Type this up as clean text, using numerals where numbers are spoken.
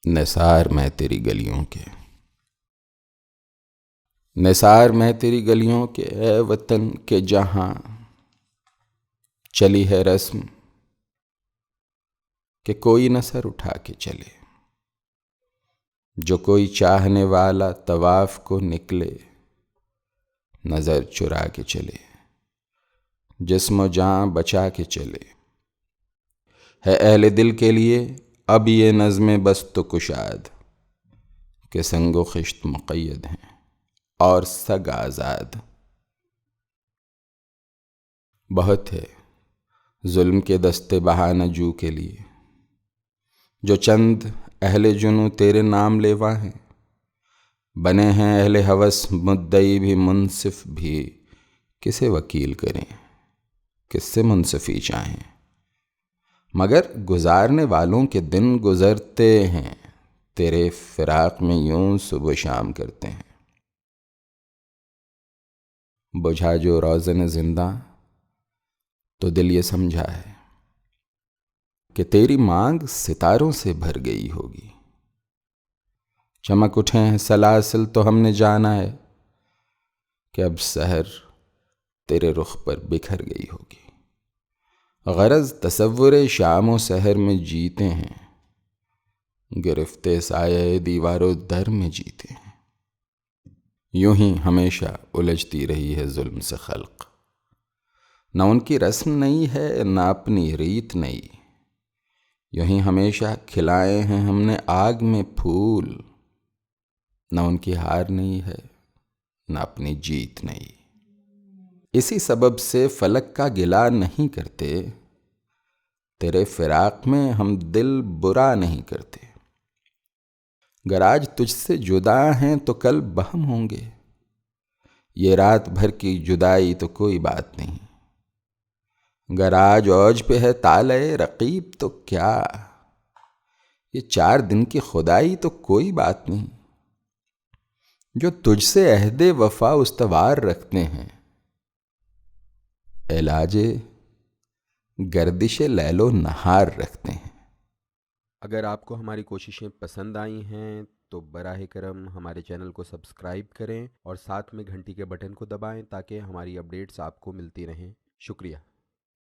نثار میں تیری گلیوں کے، نثار میں تیری گلیوں کے، اے وطن کے جہاں چلی ہے رسم کہ کوئی نہ سر اٹھا کے چلے، جو کوئی چاہنے والا طواف کو نکلے نظر چرا کے چلے، جسم و جان بچا کے چلے۔ ہے اہل دل کے لیے اب یہ نظم بست و کشاد کہ سنگ و خشت مقید ہیں اور سگ آزاد۔ بہت ہے ظلم کے دستے بہانہ جو کے لیے، جو چند اہل جنوں تیرے نام لیوا ہیں، بنے ہیں اہل ہوس مدعی بھی منصف بھی، کسے وکیل کریں کس سے منصفی چاہیں، مگر گزارنے والوں کے دن گزرتے ہیں، تیرے فراق میں یوں صبح و شام کرتے ہیں۔ بجھا جو روزن زندہ تو دل یہ سمجھا ہے کہ تیری مانگ ستاروں سے بھر گئی ہوگی، چمک اٹھے ہیں سلاسل تو ہم نے جانا ہے کہ اب سحر تیرے رخ پر بکھر گئی ہوگی۔ غرض تصور شام و سحر میں جیتے ہیں، گرفتے سایہ دیوار و در میں جیتے ہیں، یوں ہی ہمیشہ الجھتی رہی ہے ظلم سے خلق، نہ ان کی رسم نئی ہے نہ اپنی ریت نئی، یوں ہی ہمیشہ کھلائے ہیں ہم نے آگ میں پھول، نہ ان کی ہار نئی ہے نہ اپنی جیت نئی۔ اسی سبب سے فلک کا گلہ نہیں کرتے، تیرے فراق میں ہم دل برا نہیں کرتے، گر آج تجھ سے جدا ہیں تو کل بہم ہوں گے، یہ رات بھر کی جدائی تو کوئی بات نہیں، گر آج اوج پہ ہے طالع رقیب تو کیا، یہ 4 دن کی خدائی تو کوئی بات نہیں، جو تجھ سے عہد وفا استوار رکھتے ہیں، علاج گردش لیل و نہار رکھتے ہیں۔ اگر آپ کو ہماری کوششیں پسند آئی ہیں تو براہ کرم ہمارے چینل کو سبسکرائب کریں اور ساتھ میں گھنٹی کے بٹن کو دبائیں تاکہ ہماری اپڈیٹس آپ کو ملتی رہیں۔ شکریہ۔